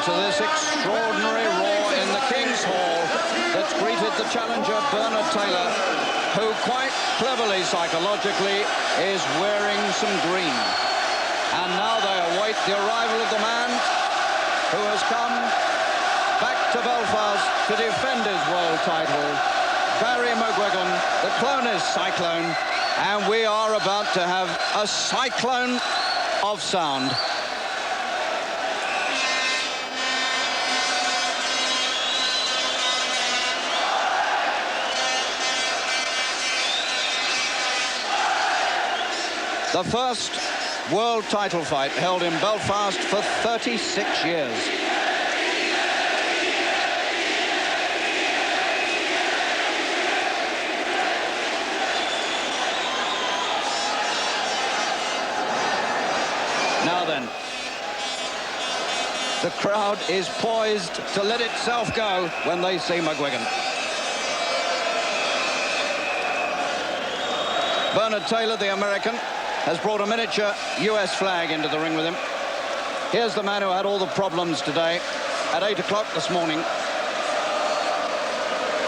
to this extraordinary roar in the King's Hall that's greeted the challenger Bernard Taylor, who quite cleverly, psychologically, is wearing some green. And now they await the arrival of the man who has come back to Belfast to defend his world title, Barry Mcguigan, the Clonus Cyclone, and we are about to have a cyclone of sound. The first world title fight held in Belfast for 36 years. Now then, the crowd is poised to let itself go when they see Mcguigan. Bernard Taylor, the American, has brought a miniature US flag into the ring with him. Here's the man who had all the problems today. At 8 o'clock this morning,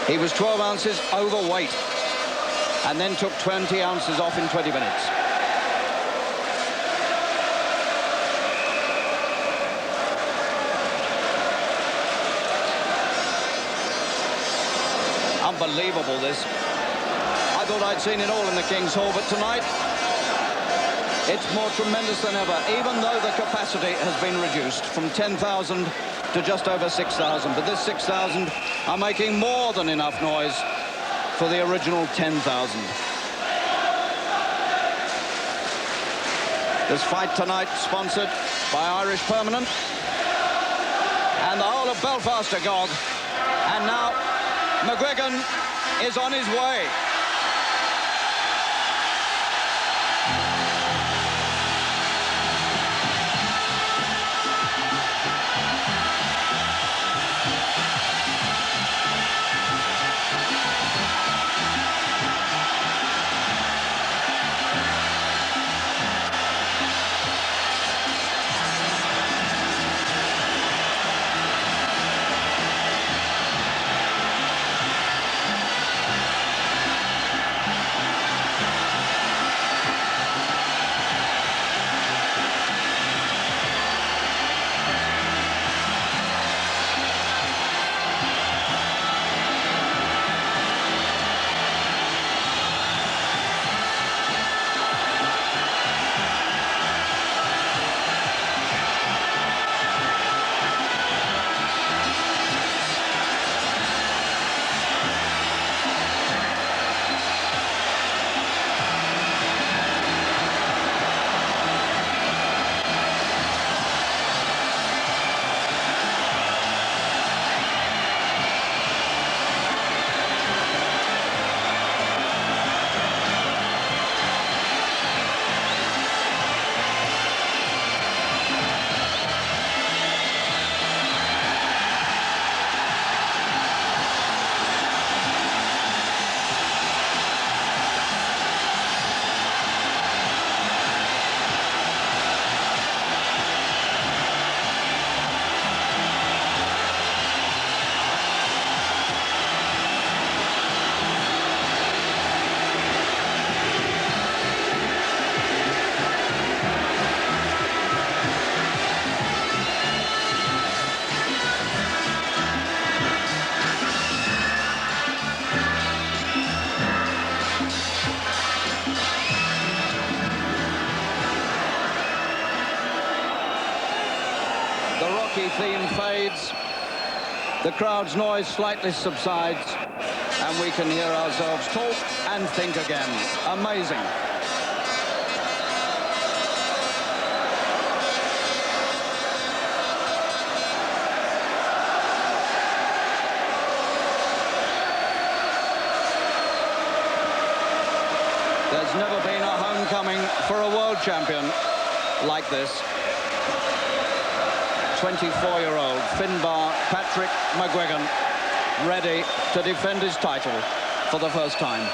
he was 12 ounces overweight and then took 20 ounces off in 20 minutes. Unbelievable, this. I thought I'd seen it all in the King's Hall, but tonight it's more tremendous than ever, even though the capacity has been reduced from 10,000 to just over 6,000. But this 6,000 are making more than enough noise for the original 10,000. This fight tonight sponsored by Irish Permanent and the whole of Belfast agog. And now Mcguigan is on his way. Theme fades, the crowd's noise slightly subsides, and we can hear ourselves talk and think again. Amazing. There's never been a homecoming for a world champion like this. 24-year-old Finbar Patrick Mcguigan, ready to defend his title for the first time.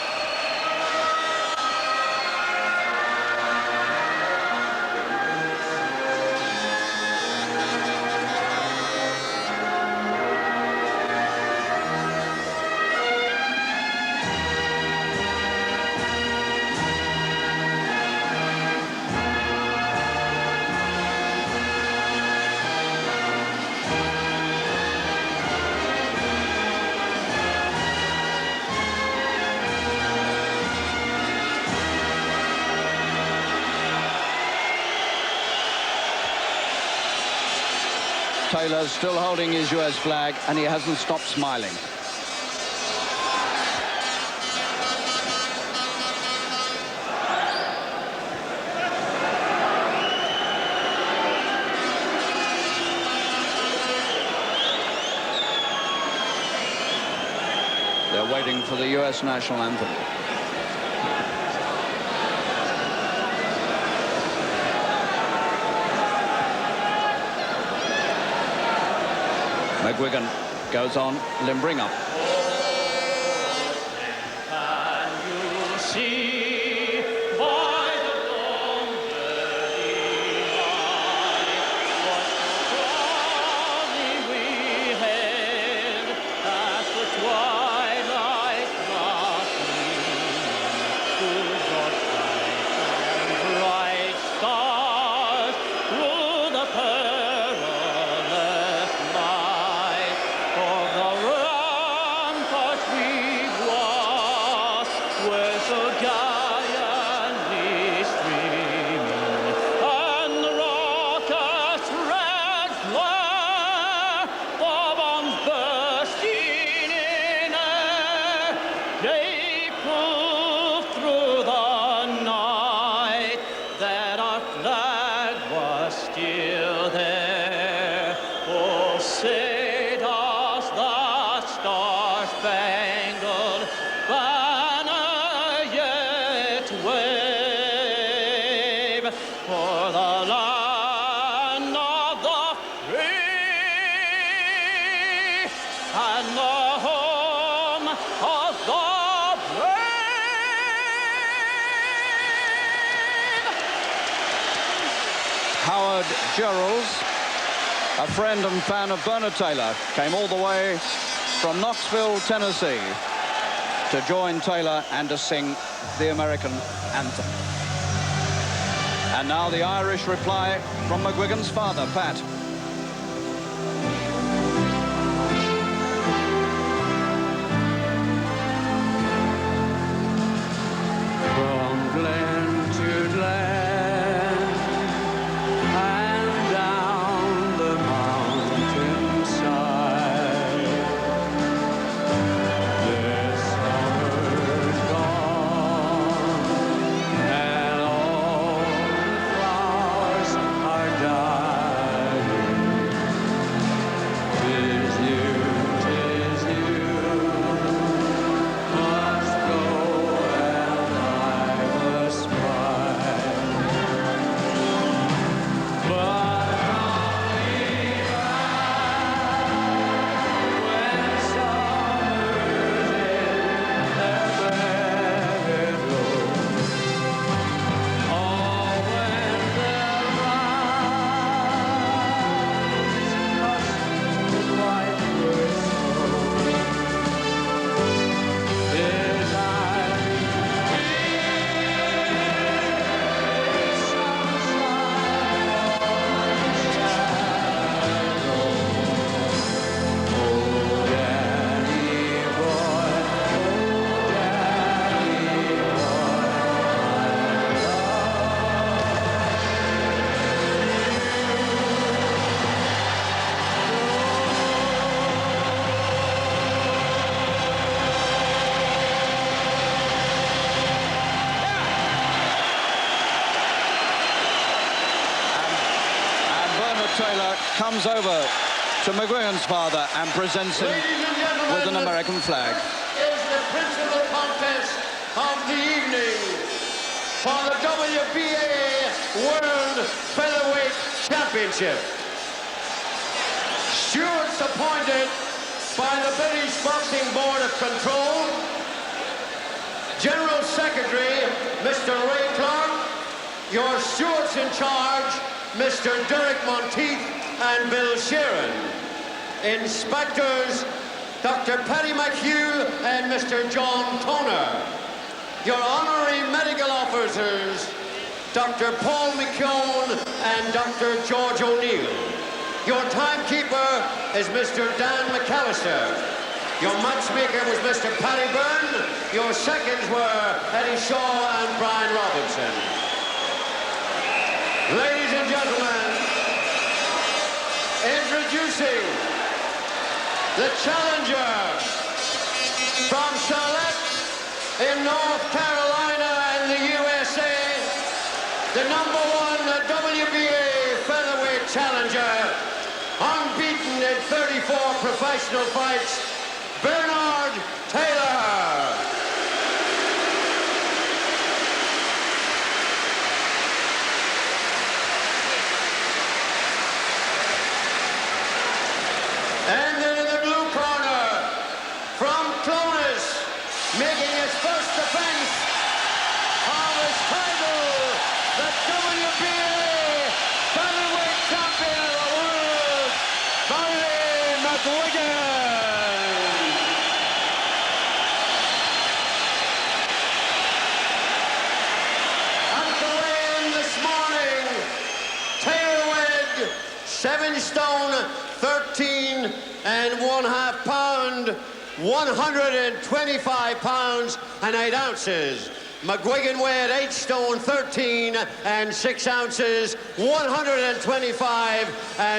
Taylor still holding his US flag, and he hasn't stopped smiling. They're waiting for the US national anthem. Mcguigan goes on, limbering up. Can you see by the dawn's early light what proudly we hailed at the twilight gleaming, who brought bright and bright stars through the perilous night? For the ramparts we crossed were so gallantly streaming, and the rocket's red glare, the bombs bursting in air, they proved through the night that our flag was still there. Oh, say does the star-spangled banner yet wave for the land of the free and the home of the brave? Howard Gerald, a friend and fan of Bernard Taylor, came all the way from Knoxville, Tennessee, to join Taylor and to sing the American anthem. And now the Irish reply from Mcguigan's father, Pat. From glen to glen and down the mountainside, this summer's gone and all the flowers are dying. 'Tis you, must go and I must bide. But coming back when summer's in their meadow, or when their eyes must white with snow, is I And Bernard Taylor comes over to Mcguigan's father and presents him with an American flag. This is the principal contest of the evening for the WBA World Featherweight Championship. Stewards appointed by the British Boxing Board of Control. General Secretary, Mr. Ray Clark. Your stewards in charge, Mr. Derek Monteith and Bill Sheeran. Inspectors, Dr. Paddy McHugh and Mr. John Toner. Your honorary medical officers, Dr. Paul McKeown and Dr. George O'Neill. Your timekeeper is Mr. Dan McAllister. Your matchmaker was Mr. Paddy Byrne. Your seconds were Eddie Shaw and Brian Robinson. Ladies and gentlemen, introducing Introducing the challenger from Charlotte in North Carolina and the USA, the #1 WBA featherweight challenger, unbeaten in 34 professional fights, Bernard Taylor. And then in the blue corner, from Clones, making his first defense of his title, the WBA featherweight champion of the world, Mcguigan. At the weigh-in this morning, Taylor weighed 7 stone, 13 1/2 pound, 125 pounds and 8 ounces. Mcguigan weighed 8 stone, 13 6 ounces, 125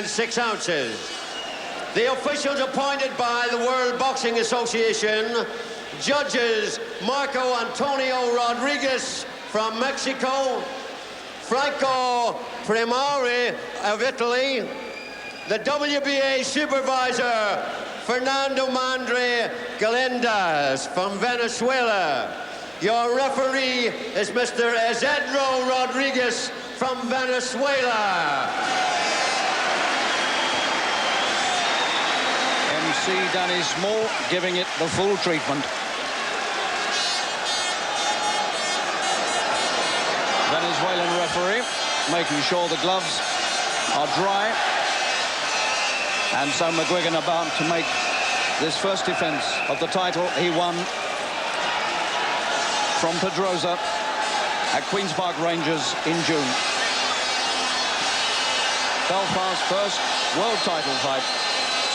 6 ounces. The officials appointed by the World Boxing Association, judges Marco Antonio Rodriguez from Mexico, Franco Primari of Italy, the WBA supervisor, Fernando Mandre Galendas from Venezuela. Your referee is Mr. Isidro Rodriguez from Venezuela. MC Danny Small giving it the full treatment. Venezuelan referee making sure the gloves are dry. And so Mcguigan about to make this first defense of the title he won from Pedrosa at Queen's Park Rangers in June. Belfast's first world title fight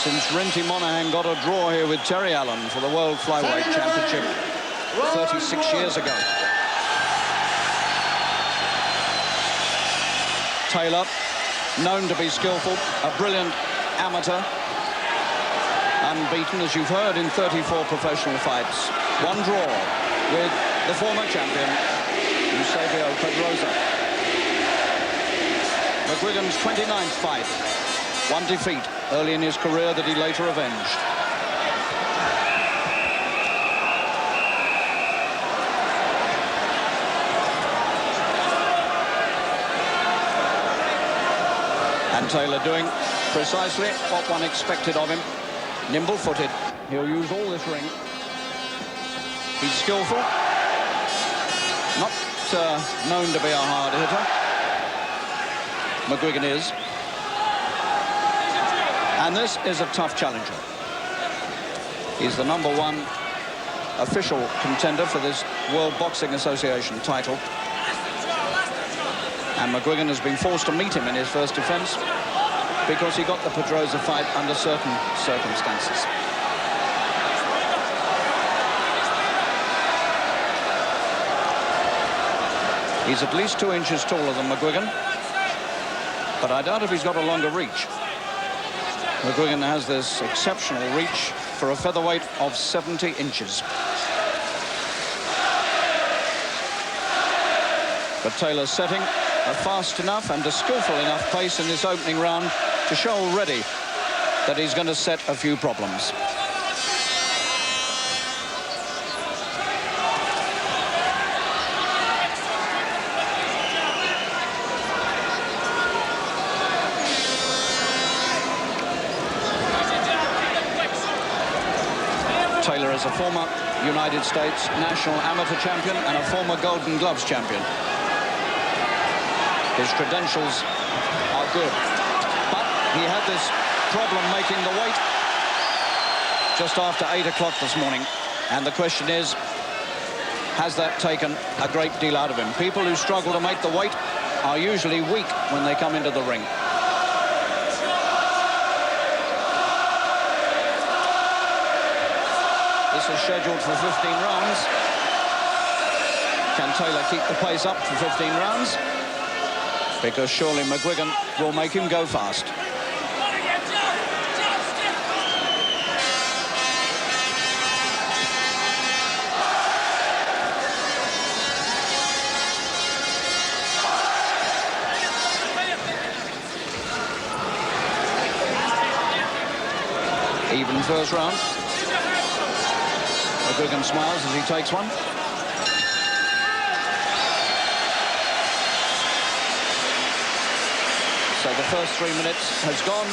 since Rinty Monaghan got a draw here with Terry Allen for the World Flyweight Championship 36 years ago. Taylor, known to be skillful, a brilliant amateur, unbeaten, as you've heard, in 34 professional fights. One draw with the former champion, Eusebio Pedrosa. Mcguigan's 29th fight, one defeat early in his career that he later avenged. And Taylor doing precisely what one expected of him. Nimble-footed. He'll use all this ring. He's skillful. Not known to be a hard hitter. Mcguigan is. And this is a tough challenger. He's the #1 official contender for this World Boxing Association title. And Mcguigan has been forced to meet him in his first defense because he got the Pedrosa fight under certain circumstances. He's at least 2 inches taller than Mcguigan, but I doubt if he's got a longer reach. Mcguigan has this exceptional reach for a featherweight of 70 inches. But Taylor's setting a fast enough and a skillful enough pace in this opening round to show already that he's going to set a few problems. Taylor is a former United States national amateur champion and a former Golden Gloves champion. His credentials are good, but he had this problem making the weight just after 8 o'clock this morning. And the question is, has that taken a great deal out of him? People who struggle to make the weight are usually weak when they come into the ring. This is scheduled for 15 rounds. Can Taylor keep the pace up for 15 rounds? Because surely Mcguigan will make him go fast. Even first round. Mcguigan smiles as he takes one. So the first 3 minutes has gone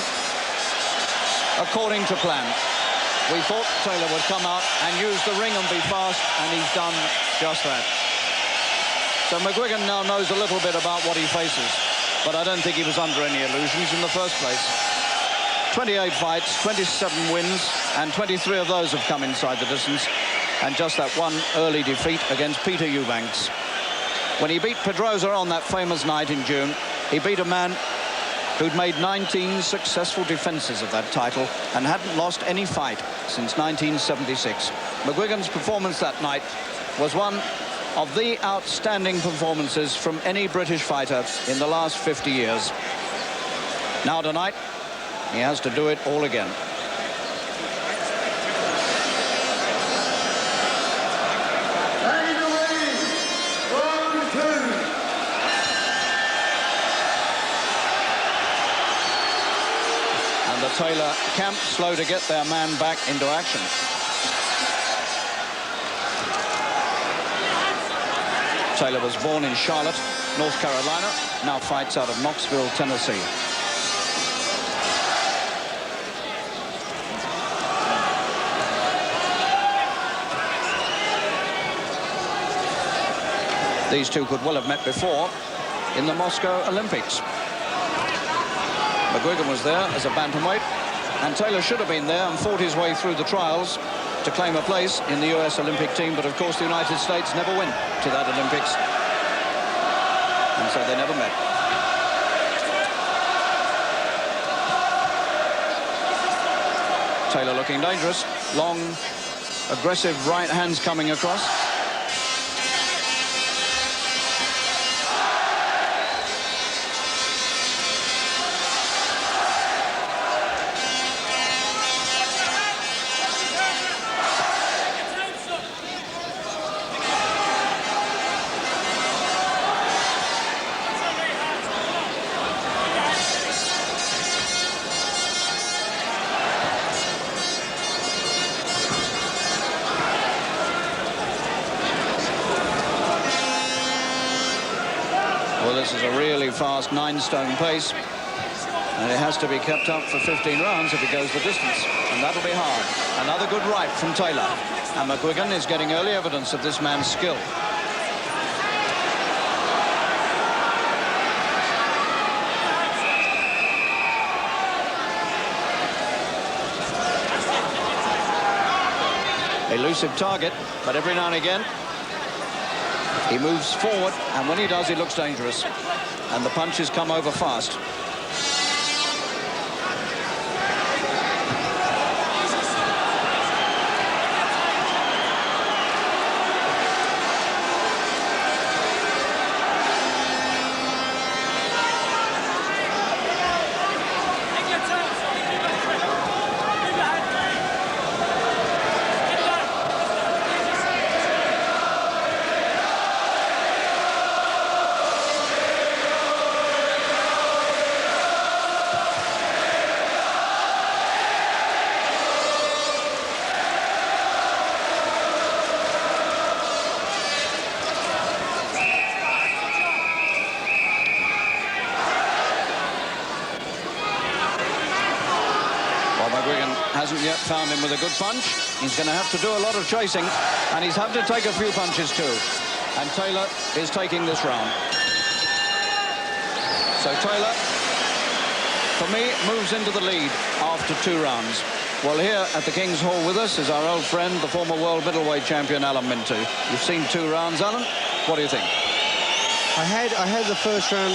according to plan. We thought Taylor would come out and use the ring and be fast, and he's done just that. So Mcguigan now knows a little bit about what he faces, but I don't think he was under any illusions in the first place. 28 fights, 27 wins, and 23 of those have come inside the distance, and just that one early defeat against Peter Eubanks. When he beat Pedrosa on that famous night in June, he beat a man who'd made 19 successful defenses of that title and hadn't lost any fight since 1976. Mcguigan's performance that night was one of the outstanding performances from any British fighter in the last 50 years. Now tonight, he has to do it all again. And the Taylor camp slow to get their man back into action. Taylor was born in Charlotte, North Carolina, now fights out of Knoxville, Tennessee. These two could well have met before in the Moscow Olympics. Mcguigan was there as a bantamweight, and Taylor should have been there and fought his way through the trials to claim a place in the US Olympic team, but of course the United States never went to that Olympics, and so they never met. Taylor looking dangerous. Long, aggressive right hands coming across. Well, this is a really fast 9-stone pace, and it has to be kept up for 15 rounds if it goes the distance, and that'll be hard. Another good right from Taylor, and Mcguigan is getting early evidence of this man's skill. Elusive target, but every now and again he moves forward, and when he does, he looks dangerous. And the punches come over fast. Mcguigan hasn't yet found him with a good punch. He's going to have to do a lot of chasing, and he's had to take a few punches too. And Taylor is taking this round. So Taylor, for me, moves into the lead after 2 rounds. Well, here at the King's Hall with us is our old friend, the former world middleweight champion, Alan Minto. You've seen 2 rounds, Alan. What do you think? I had the first round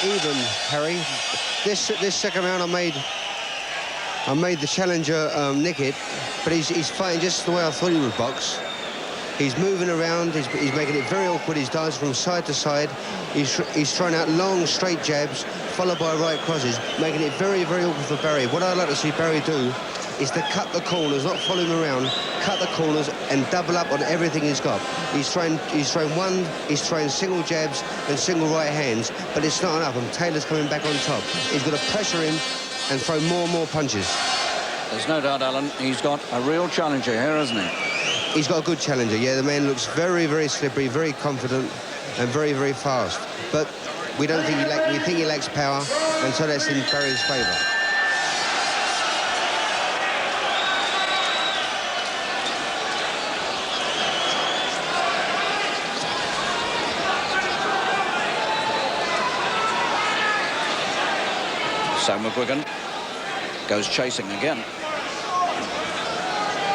even, Harry. This second round I made the challenger nick it, but he's fighting just the way I thought he would box. He's moving around, he's making it very awkward. He dives from side to side. He's throwing out long, straight jabs, followed by right crosses, making it very, very awkward for Barry. What I'd like to see Barry do is to cut the corners, not follow him around, cut the corners and double up on everything he's got. He's throwing single jabs and single right hands, but it's not enough, and Taylor's coming back on top. He's got to pressure him and throw more and more punches. There's no doubt, Alan, he's got a real challenger here, hasn't he? He's got a good challenger, yeah. The man looks very, very slippery, very confident, and very, very fast. But we don't think we think he lacks power, and so that's in Barry's favour. So Mcguigan goes chasing again.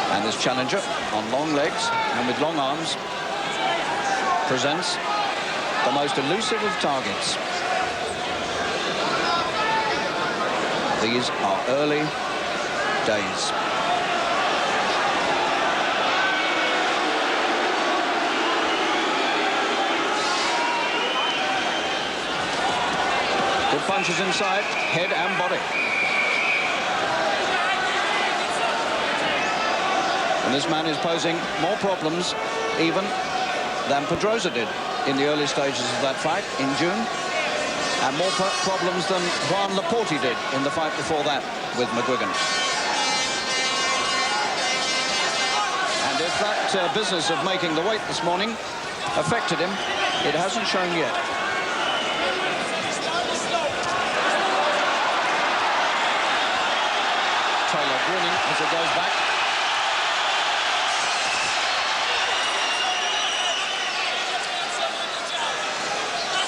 And this challenger on long legs and with long arms presents the most elusive of targets. These are early days. Good punches inside, head and body. And this man is posing more problems even than Pedrosa did in the early stages of that fight in June, and more problems than Juan Laporte did in the fight before that with Mcguigan. And if that business of making the weight this morning affected him, it hasn't shown yet. Taylor grinning as it goes back.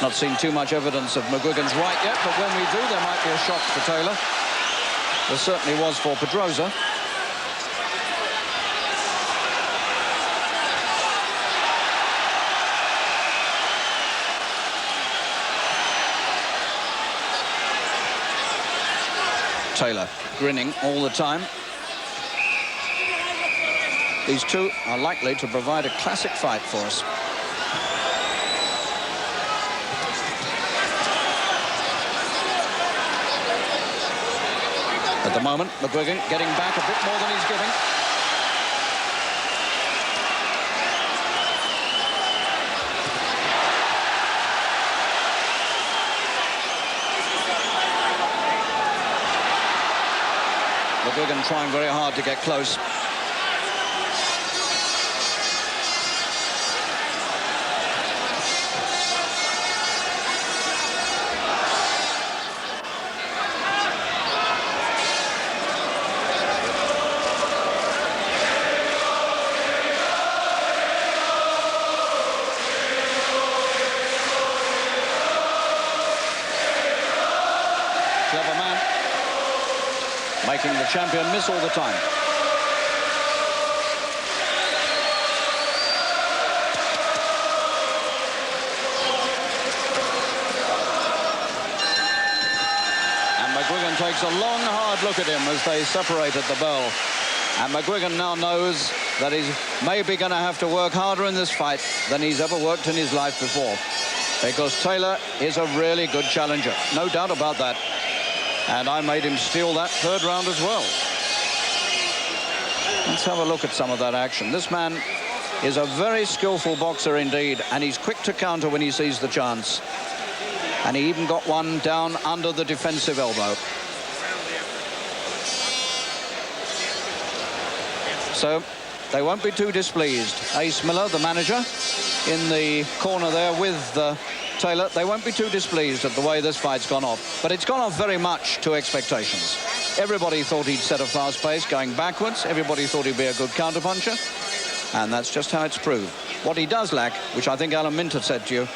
Not seen too much evidence of Mcguigan's right yet, but when we do, there might be a shock for Taylor. There certainly was for Pedrosa. Taylor grinning all the time. These two are likely to provide a classic fight for us. At the moment, Mcguigan getting back a bit more than he's giving. Mcguigan trying very hard to get close. Clever man, making the champion miss all the time. And Mcguigan takes a long, hard look at him as they separate at the bell. And Mcguigan now knows that he's maybe going to have to work harder in this fight than he's ever worked in his life before, because Taylor is a really good challenger, no doubt about that. And I made him steal that third round as well. Let's have a look at some of that action. This man is a very skillful boxer indeed, and he's quick to counter when he sees the chance. And he even got one down under the defensive elbow. So they won't be too displeased. Ace Miller, the manager, in the corner there with Taylor, they won't be too displeased at the way this fight's gone off. But it's gone off very much to expectations. Everybody thought he'd set a fast pace going backwards. Everybody thought he'd be a good counterpuncher. And that's just how it's proved. What he does lack, which I think Alan Minter said to you,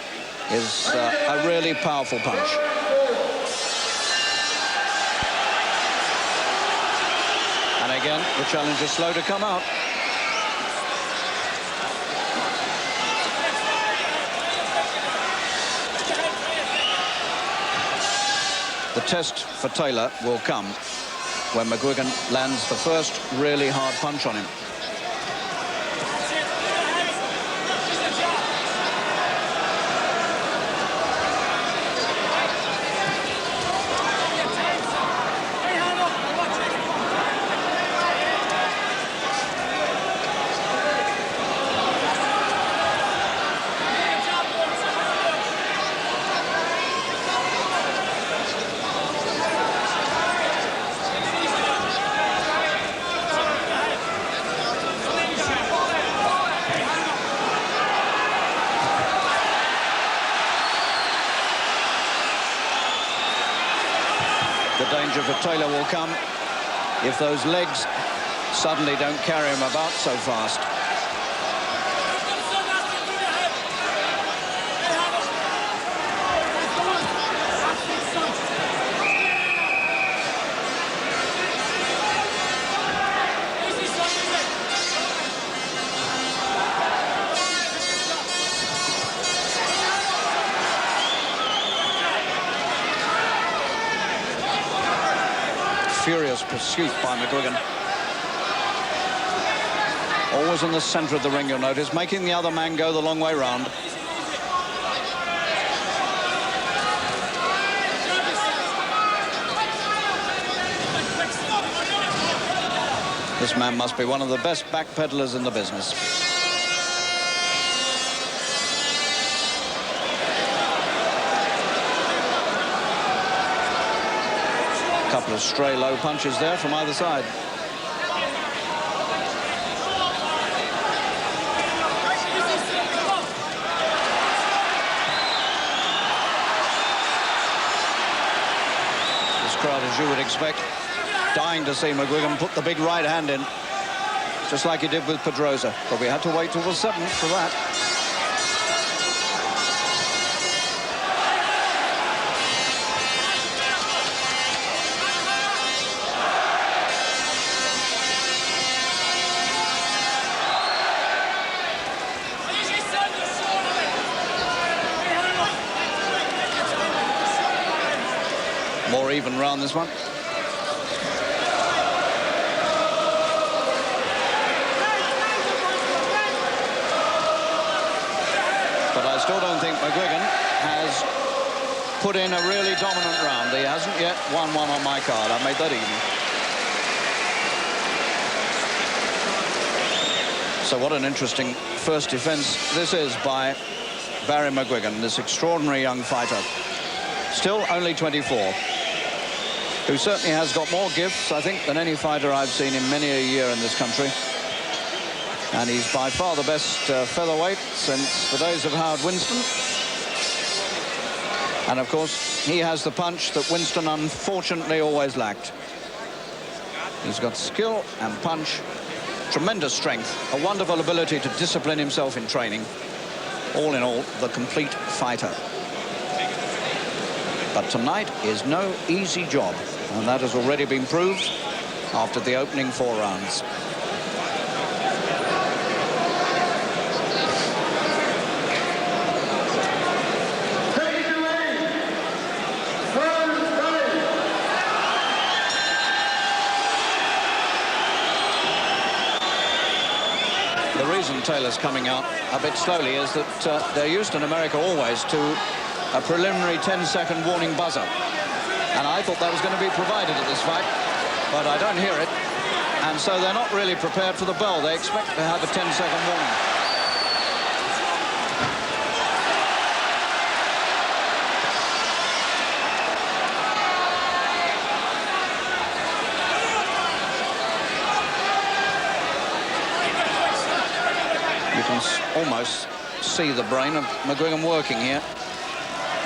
is a really powerful punch. And again, the challenger's slow to come out. The test for Taylor will come when Mcguigan lands the first really hard punch on him. the danger for Taylor will come if those legs suddenly don't carry him about so fast. Furious pursuit by Mcguigan. Always in the centre of the ring, you'll notice, making the other man go the long way round. This man must be one of the best backpedalers in the business. Couple of stray low punches there from either side. This crowd, as you would expect, dying to see Mcguigan put the big right hand in, just like he did with Pedrosa. But we had to wait till the 7th for that. More even round this one. But I still don't think Mcguigan has put in a really dominant round. He hasn't yet won one on my card. I made that even. So what an interesting first defense this is by Barry Mcguigan, this extraordinary young fighter. Still only 24. Who certainly has got more gifts, I think, than any fighter I've seen in many a year in this country. And he's by far the best featherweight since the days of Howard Winston. And, of course, he has the punch that Winston unfortunately always lacked. He's got skill and punch, tremendous strength, a wonderful ability to discipline himself in training. All in all, the complete fighter. But tonight is no easy job, and that has already been proved after the opening 4 rounds. The reason Taylor's coming out a bit slowly is that they're used in America always to a preliminary 10-second warning buzzer. And I thought that was going to be provided at this fight, but I don't hear it. And so they're not really prepared for the bell. They expect to have a 10-second warning. You can almost see the brain of Mcguigan working here.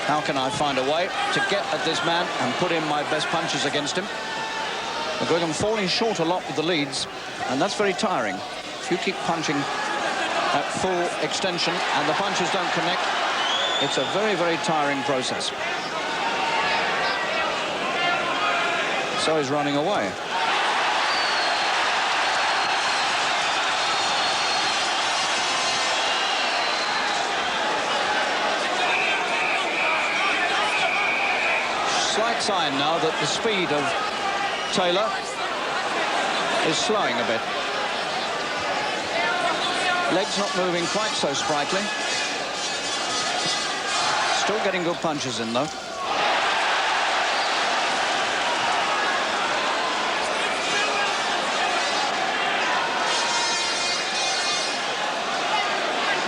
How can I find a way to get at this man and put in my best punches against him? Mcguigan falling short a lot with the leads, and that's very tiring. If you keep punching at full extension and the punches don't connect, it's a very, very tiring process. So he's running away. Slight sign now that the speed of Taylor is slowing a bit. Legs not moving quite so sprightly. Still getting good punches in, though.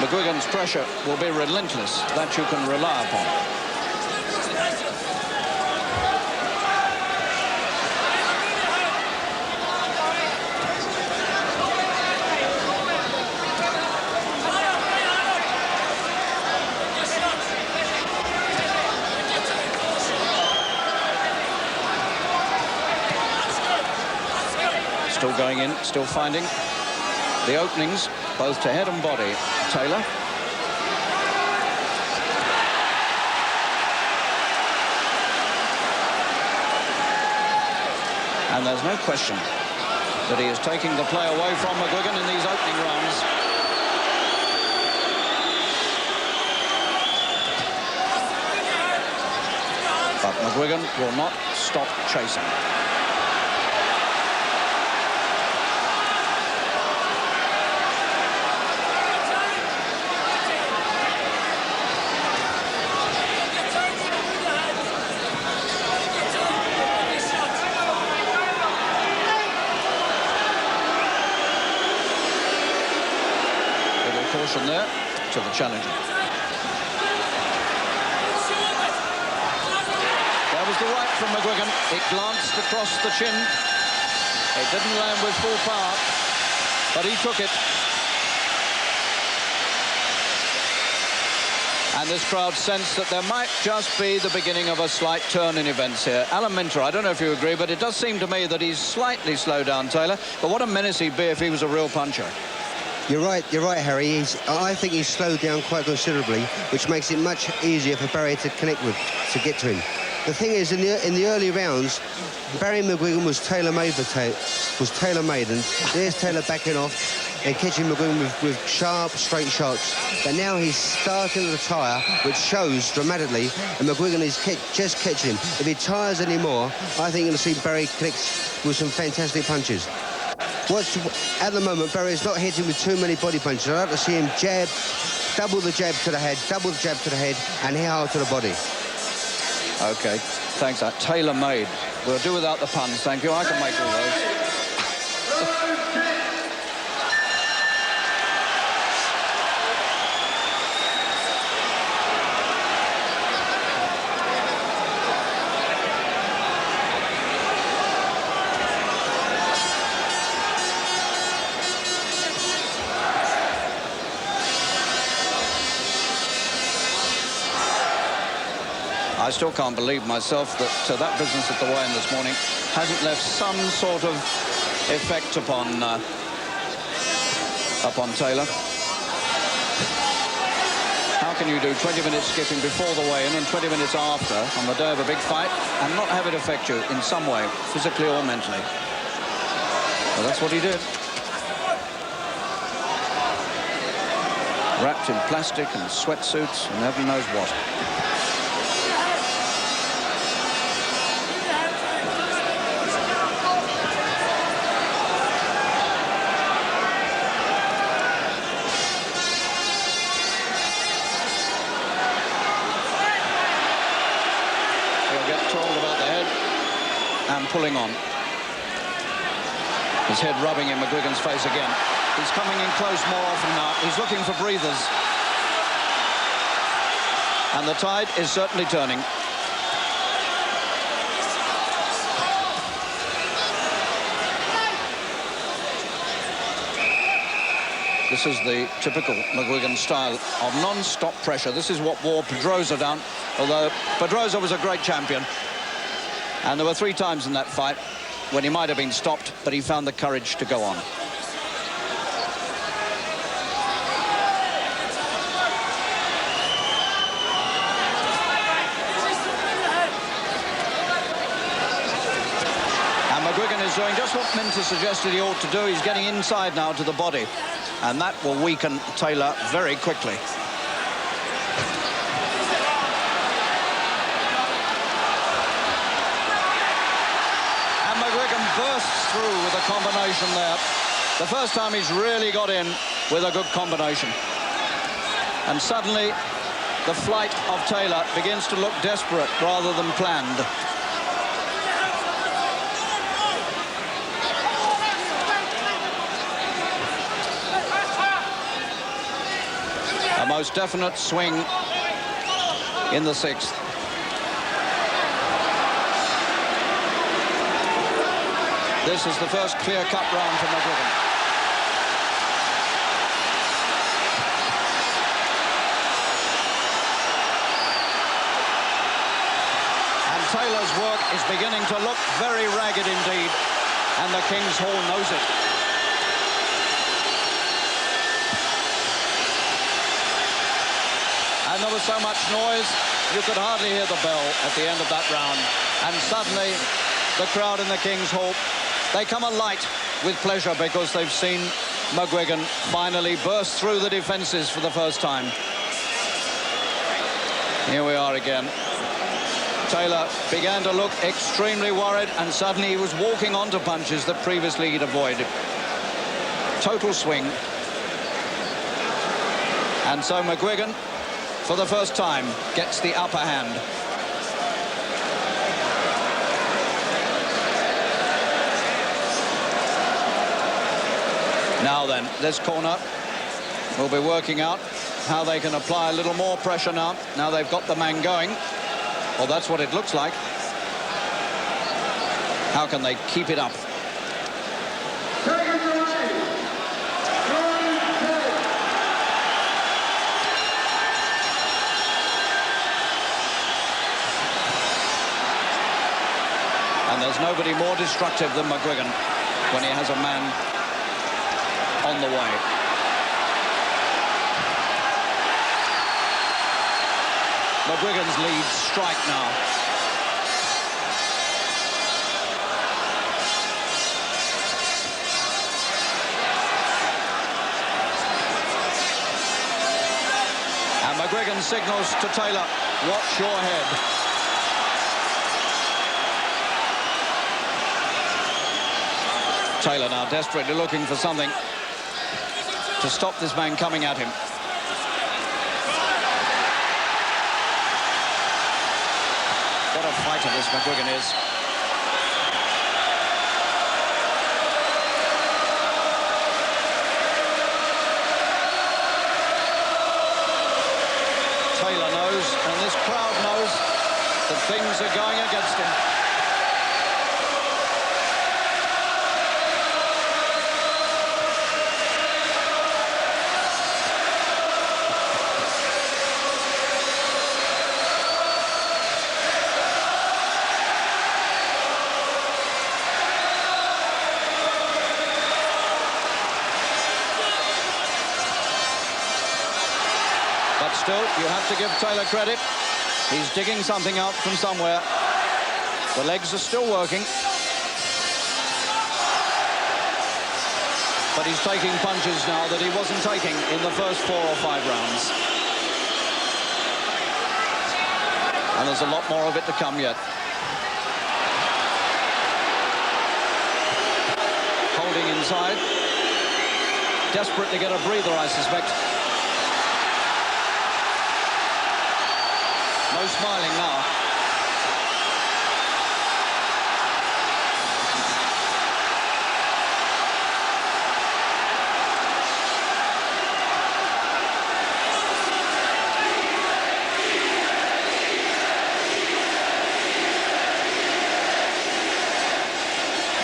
Mcguigan's pressure will be relentless, that you can rely upon. Still going in, still finding the openings, both to head and body. Taylor. And there's no question that he is taking the play away from Mcguigan in these opening rounds. But Mcguigan will not stop chasing. Caution there to the challenger. There was the right from Mcguigan. It glanced across the chin. It didn't land with full power, but he took it. And this crowd sensed that there might just be the beginning of a slight turn in events here. Alan Minter, I don't know if you agree, but it does seem to me that he's slightly slowed down Taylor. But what a menace he'd be if he was a real puncher. You're right, Harry. I think he's slowed down quite considerably, which makes it much easier for Barry to connect with, to get to him. The thing is, in the early rounds, Barry Mcguigan was tailor-made and there's Taylor backing off and catching Mcguigan with sharp, straight shots. But now he's starting to retire, which shows dramatically, and Mcguigan is just catching him. If he tires anymore, I think you'll see Barry connect with some fantastic punches. At the moment, Barry's not hitting with too many body punches. I'd like to see him jab, double the jab to the head, double the jab to the head, and hit hard to the body. OK, thanks. That tailor-made. We'll do without the puns, thank you. I can make all those. I still can't believe myself that that business at the weigh-in this morning hasn't left some sort of effect upon Taylor. How can you do 20 minutes skipping before the weigh-in and 20 minutes after on the day of a big fight and not have it affect you in some way, physically or mentally? Well, that's what he did. Wrapped in plastic and sweatsuits and heaven knows what. Pulling on. His head rubbing in Mcguigan's face again. He's coming in close more often now. He's looking for breathers. And the tide is certainly turning. This is the typical Mcguigan style of non-stop pressure. This is what wore Pedrosa down, although Pedrosa was a great champion. And there were 3 times in that fight when he might have been stopped, but he found the courage to go on. And Mcguigan is doing just what Minter suggested he ought to do. He's getting inside now to the body, and that will weaken Taylor very quickly. Bursts through with a combination there. The first time he's really got in with a good combination. And suddenly the flight of Taylor begins to look desperate rather than planned. A most definite swing in the 6th. This is the first clear-cut round for Mcguigan. And Taylor's work is beginning to look very ragged indeed. and the King's Hall knows it. And there was so much noise, you could hardly hear the bell at the end of that round. And suddenly, the crowd in the King's Hall, they come alight with pleasure because they've seen Mcguigan finally burst through the defences for the first time. Here we are again. Taylor began to look extremely worried, and suddenly he was walking onto punches that previously he'd avoided. Total swing. And so Mcguigan, for the first time, gets the upper hand. Now then, this corner will be working out how they can apply a little more pressure now. Now they've got the man going. Well, that's what it looks like. How can they keep it up? And there's nobody more destructive than Mcguigan when he has a man on the way. Mcguigan's leads strike now. And Mcguigan signals to Taylor, watch your head. Taylor now desperately looking for something to stop this man coming at him. What a fighter this Mcguigan is. Taylor knows, and this crowd knows, that things are going against him. But still, you have to give Taylor credit. He's digging something out from somewhere. The legs are still working. But he's taking punches now that he wasn't taking in the first 4 or 5 rounds. And there's a lot more of it to come yet. Holding inside. Desperate to get a breather, I suspect. No smiling now.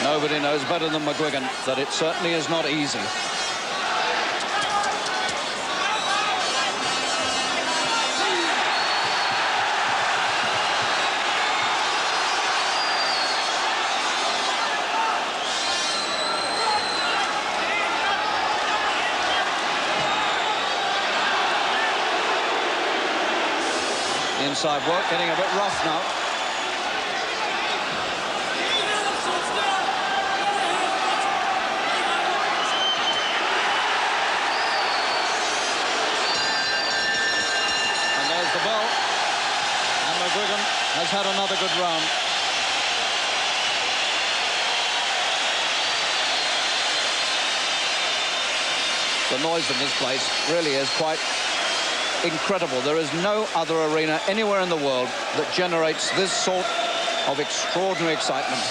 Nobody knows better than Mcguigan that it certainly is not easy. Inside work getting a bit rough now. And there's the bell. And Mcguigan has had another good round. The noise in this place really is quite incredible. There is no other arena anywhere in the world that generates this sort of extraordinary excitement.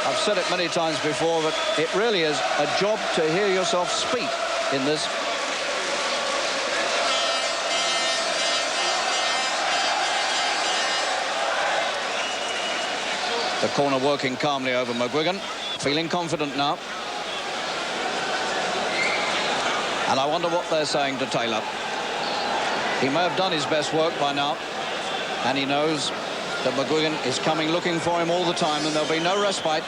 I've said it many times before, but it really is a job to hear yourself speak in this. The corner working calmly over Mcguigan, feeling confident now. And I wonder what they're saying to Taylor. He may have done his best work by now, and he knows that Mcguigan is coming looking for him all the time, and there'll be no respite.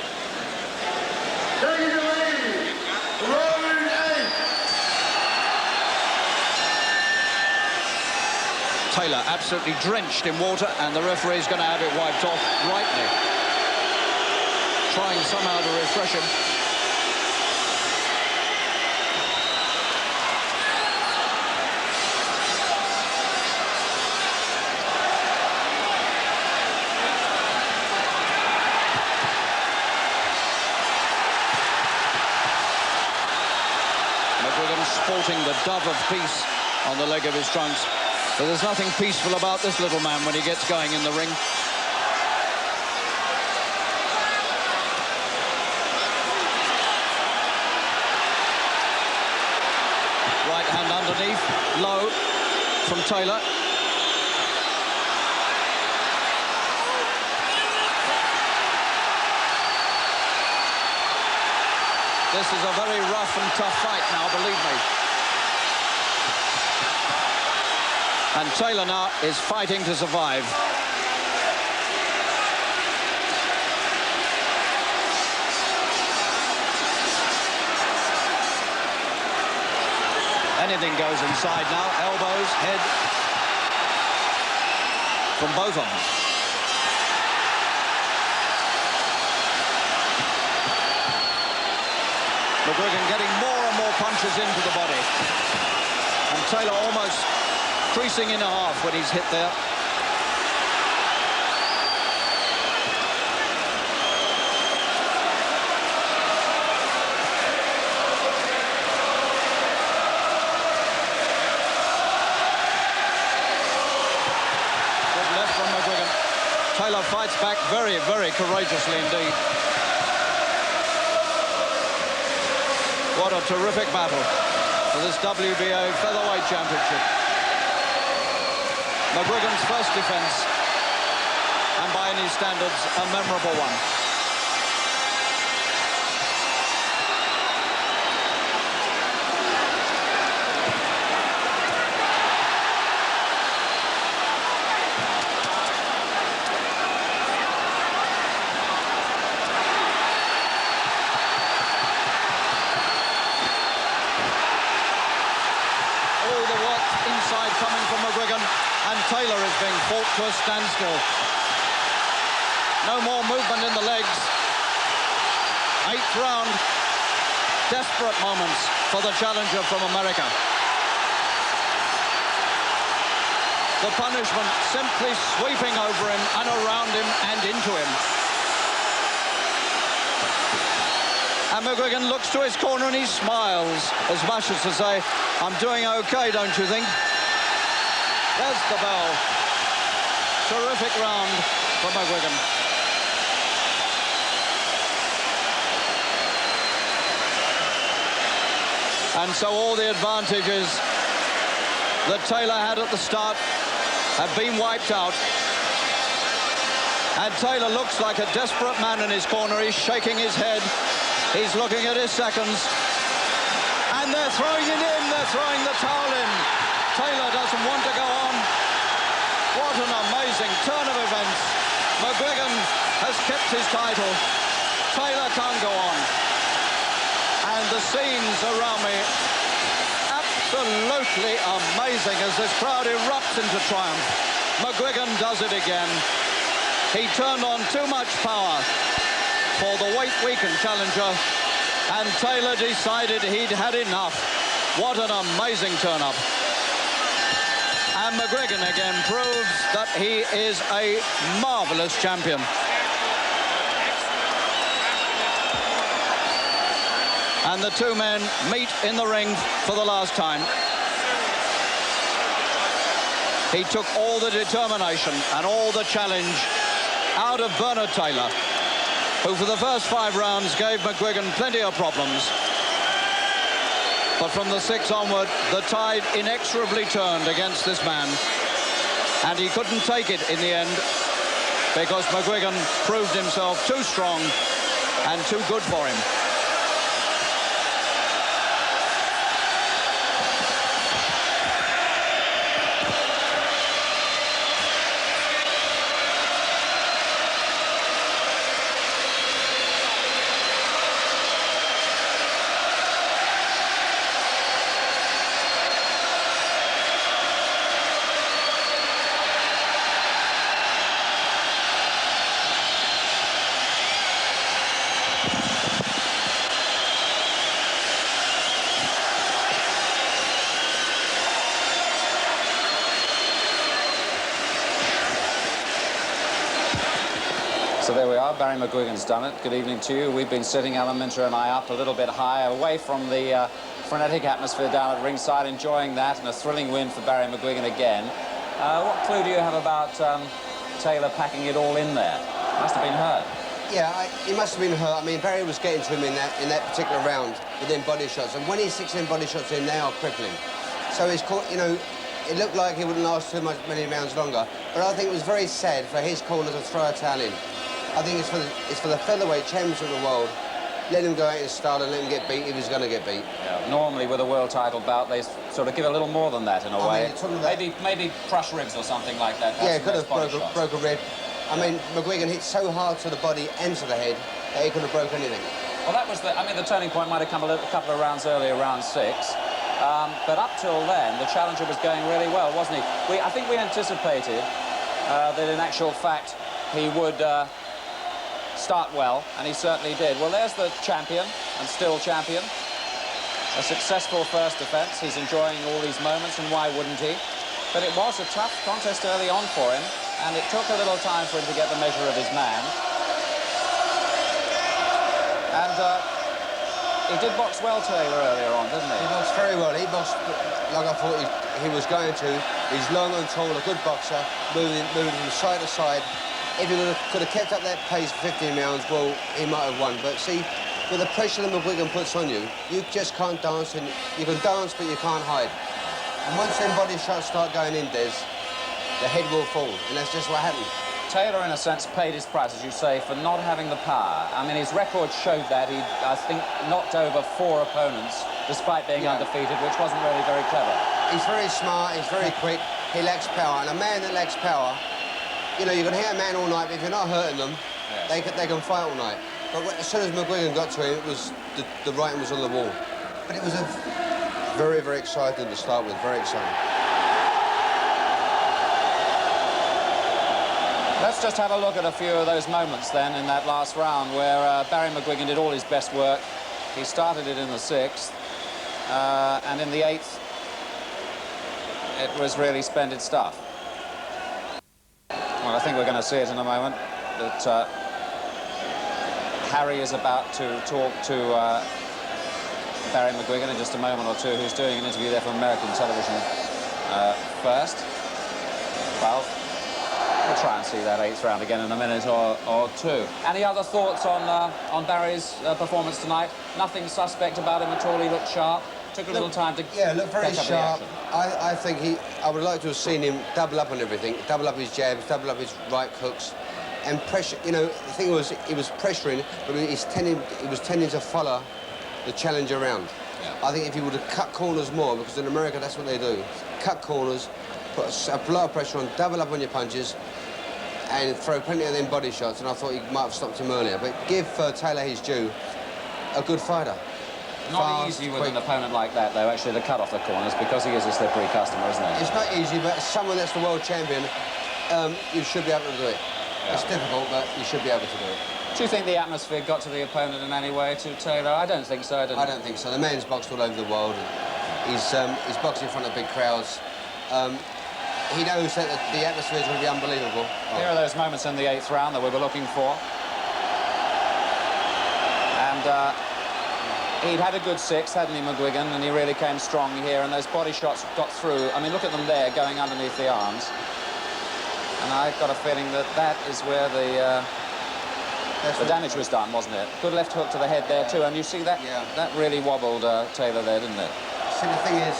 Taylor absolutely drenched in water, and the referee's going to have it wiped off rightly, trying somehow to refresh him. Mcguigan sporting the dove of peace on the leg of his trunks. But there's nothing peaceful about this little man when he gets going in the ring. Right hand underneath, low from Taylor. This is a very rough and tough fight now, believe me. And Taylor now is fighting to survive. Anything goes inside now. Elbows, head. From both of them. Mcguigan getting more and more punches into the body. And Taylor almost creasing in half when he's hit there. Good left from Mcguigan. Taylor fights back very, very courageously indeed. What a terrific battle for this WBA featherweight championship. Mcguigan's first defence, and by any standards, a memorable one. All the work inside coming from Mcguigan. And Taylor is being fought to a standstill. No more movement in the legs. 8th round. Desperate moments for the challenger from America. The punishment simply sweeping over him and around him and into him. And Mcguigan looks to his corner and he smiles as much as to say, I'm doing okay, don't you think? There's the bell. Terrific round for Mcguigan. And so all the advantages that Taylor had at the start have been wiped out. And Taylor looks like a desperate man in his corner. He's shaking his head. He's looking at his seconds. And they're throwing it in. They're throwing the towel in. Taylor doesn't want to go on. What an amazing turn of events. Mcguigan has kept his title. Taylor can't go on. And the scenes around me, absolutely amazing as this crowd erupts into triumph. Mcguigan does it again. He turned on too much power for the weight-weakened challenger, and Taylor decided he'd had enough. What an amazing turn-up. And Mcguigan again proves that he is a marvellous champion. And the two men meet in the ring for the last time. He took all the determination and all the challenge out of Bernard Taylor, who for the first 5 rounds gave Mcguigan plenty of problems. But from the 6th onward, the tide inexorably turned against this man. And he couldn't take it in the end because Mcguigan proved himself too strong and too good for him. So there we are, Barry Mcguigan's done it. Good evening to you. We've been sitting, Alan Minter and I, up a little bit high, away from the frenetic atmosphere down at ringside, enjoying that, and a thrilling win for Barry Mcguigan again. What clue do you have about Taylor packing it all in there? Must have been hurt. Yeah, he must have been hurt. I mean, Barry was getting to him in that particular round with them body shots, and when he sticks them body shots in, they are crippling. So he's caught, you know, it looked like he wouldn't last many rounds longer, but I think it was very sad for his corner to throw a towel in. I think it's for the featherweight champions of the world. Let him go out in style and let him get beat if he's going to get beat. Yeah, normally with a world title bout, they sort of give a little more than that in a way. Maybe crush ribs or something like that. Yeah, could have broke a rib. I mean, Mcguigan hit so hard to the body and to the head that he could have broke anything. Well, that was the turning point might have come a couple of rounds earlier, round 6. But up till then, the challenger was going really well, wasn't he? I think we anticipated that in actual fact he would start well, and he certainly did. Well, there's the champion, and still champion. A successful first defence. He's enjoying all these moments, and why wouldn't he? But it was a tough contest early on for him, and it took a little time for him to get the measure of his man. And he did box well, Taylor, earlier on, didn't he? He boxed very well. He boxed like I thought he was going to. He's long and tall, a good boxer, moving from side to side. If he could have kept up that pace for 15 rounds, well, he might have won. But see, with the pressure that Mcguigan puts on you, you just can't dance. And you can dance, but you can't hide. And once them body shots start going in, Des, the head will fall, and that's just what happened. Taylor, in a sense, paid his price, as you say, for not having the power. I mean, his record showed that. He, I think, knocked over 4 opponents, despite being undefeated, which wasn't really very clever. He's very smart, he's very quick, he lacks power. And a man that lacks power, you know, you can hit a man all night, but if you're not hurting them, they can fight all night. But as soon as Mcguigan got to him, it was the writing was on the wall. But it was a very, very exciting to start with, very exciting. Let's just have a look at a few of those moments then in that last round where Barry Mcguigan did all his best work. He started it in the 6th, and in the 8th, it was really splendid stuff. Well, I think we're going to see it in a moment, that Harry is about to talk to Barry Mcguigan in just a moment or two, who's doing an interview there for American television first. Well, we'll try and see that 8th round again in a minute or two. Any other thoughts on Barry's performance tonight? Nothing suspect about him at all. He looked sharp. Took a little time to looked very sharp. I think I would like to have seen him double up on everything, double up his jabs, double up his right hooks, and pressure. You know, the thing was, he was pressuring, but he was tending to follow the challenge around. Yeah. I think if he would have cut corners more, because in America that's what they do, cut corners, put a lot of pressure on, double up on your punches, and throw plenty of them body shots, and I thought he might have stopped him earlier. But give Taylor his due, a good fighter. Not easy with an opponent like that, though, actually, to cut off the corners, because he is a slippery customer, isn't he? It's not easy, but someone that's the world champion, you should be able to do it. Yeah. It's difficult, but you should be able to do it. Do you think the atmosphere got to the opponent in any way, to Taylor? I don't think so, I don't think so. The man's boxed all over the world. He's boxed in front of big crowds. He knows that the atmosphere is going to be unbelievable. Here are those moments in the 8th round that we were looking for. And he'd had a good 6th, hadn't he, Mcguigan, and he really came strong here, and those body shots got through. I mean, look at them there, going underneath the arms. And I've got a feeling that that is where the damage was done, wasn't it? Good left hook to the head there, too, and you see that? Yeah. That really wobbled Taylor there, didn't it? See, the thing is,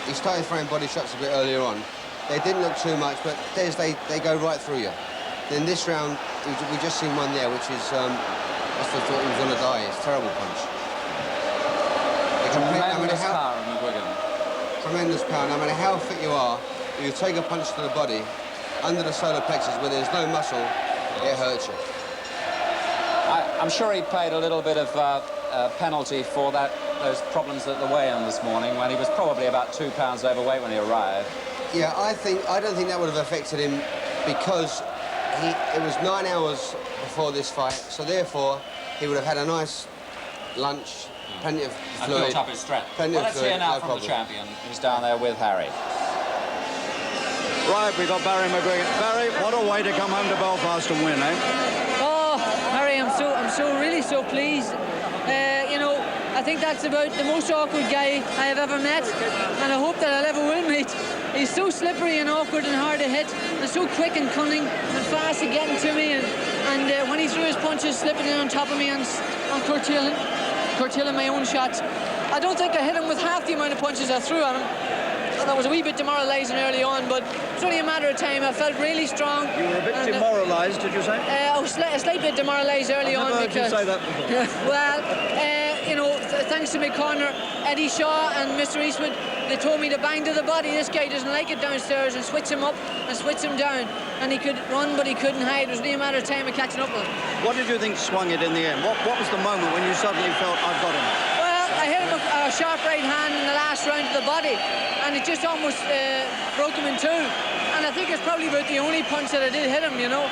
he started throwing body shots a bit earlier on. They didn't look too much, but they go right through you. Then this round, we just seen one there, which is, I thought he was going to die. It's a terrible punch. Tremendous power of Mcguigan. Tremendous power. No matter how fit you are, if you take a punch to the body, under the solar plexus, where there's no muscle, it hurts you. I'm sure he paid a little bit of penalty for those problems at the weigh-in this morning, when he was probably about 2 pounds overweight when he arrived. Yeah, I don't think that would have affected him, because it was 9 hours before this fight, so therefore he would have had a nice lunch. Plenty of fluid. And built up his strength. Well, let's hear now from the champion, who's down there with Harry. Right, we've got Barry Mcguigan. Barry, what a way to come home to Belfast and win, eh? Well, I'm really so pleased. You know, I think that's about the most awkward guy I have ever met, and I hope that I'll ever will meet. He's so slippery and awkward and hard to hit, and so quick and cunning and fast at getting to me, and when he threw his punches, slipping in on top of me and curtailing my own shots. I don't think I hit him with half the amount of punches I threw at him. And I was a wee bit demoralising early on, but it's only a matter of time. I felt really strong. You were a bit demoralised, did you say? I was a slight bit demoralised early on. I've never heard you say that before. Well, you know, thanks to my corner, Eddie Shaw and Mr. Eastwood, they told me to bang to the body. This guy doesn't like it downstairs, and switch him up and switch him down. And he could run, but he couldn't hide. It was only a matter of time of catching up with him. What did you think swung it in the end? What was the moment when you suddenly felt, I've got him? Well, I hit him a sharp right hand in the last round of the body, and it just almost broke him in two. And I think it's probably about the only punch that I did hit him, you know,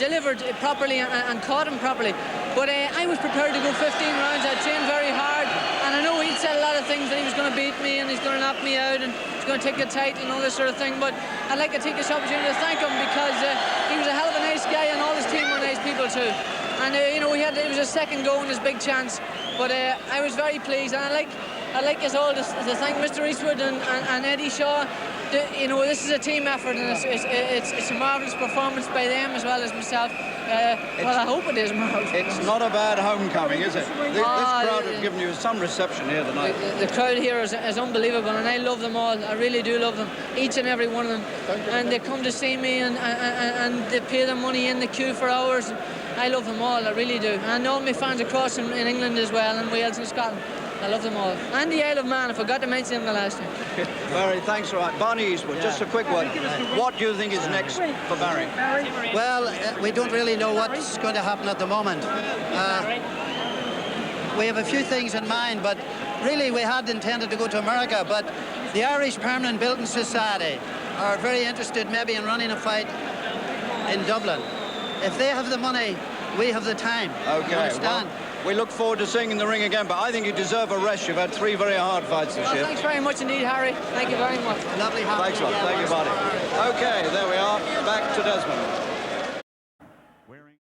delivered properly and caught him properly. But I was prepared to go 15 rounds. I trained very hard, and I know he'd said a lot of things, that he was going to beat me and he's going to knock me out and he's going to take the title and all this sort of thing. But I'd like to take this opportunity to thank him, because he was a hell of a nice guy, and all his team were nice people too. And you know, it was a second go and his big chance. But I was very pleased, and I'd like us all to thank Mr. Eastwood and Eddie Shaw. You know, this is a team effort, and it's a marvellous performance by them as well as myself. Well, I hope it is marvellous. It's not a bad homecoming, is it? This crowd have given you some reception here tonight. The crowd here is unbelievable, and I love them all. I really do love them, each and every one of them. And they come to see me, and they pay their money in the queue for hours. I love them all, I really do. And all my fans across in England as well, and Wales and Scotland. I love them all. And the Isle of Man, I forgot to mention him the last time. Barry, thanks for that. Barney Eastwood, just a quick one. What do you think is next for Barry? Well, we don't really know what's going to happen at the moment. We have a few things in mind, but really we had intended to go to America, but the Irish Permanent Building Society are very interested maybe in running a fight in Dublin. If they have the money, we have the time. Okay, you understand? well, we look forward to seeing you in the ring again, but I think you deserve a rest. You've had 3 very hard fights this year. Thanks very much indeed, Harry. Thank you very much. Lovely having Thanks a lot. you. Thank you, buddy. Okay, there we are. Back to Desmond.